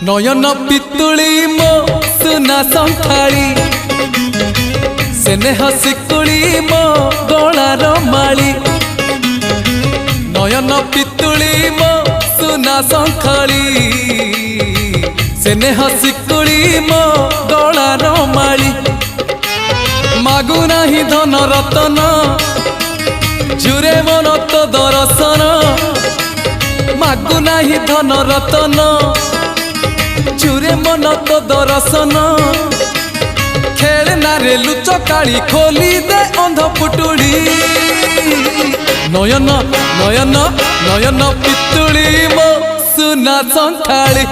नयन पितुली मो सुना संखाली स्नेह शिकुली मो गलार माली। नयन पितुली मो सुना संखाली स्नेह शिकुली मो गलार माली। मागु नाही धन रतन जुरे मन तो दर्शन। मागु नाही धन रतन जुरे मन तो दर्शन। खेलना रे लुच काली खोली दे अंध पुटुड़ी। नयन नयन नयन पितुली मो सुना संखाली।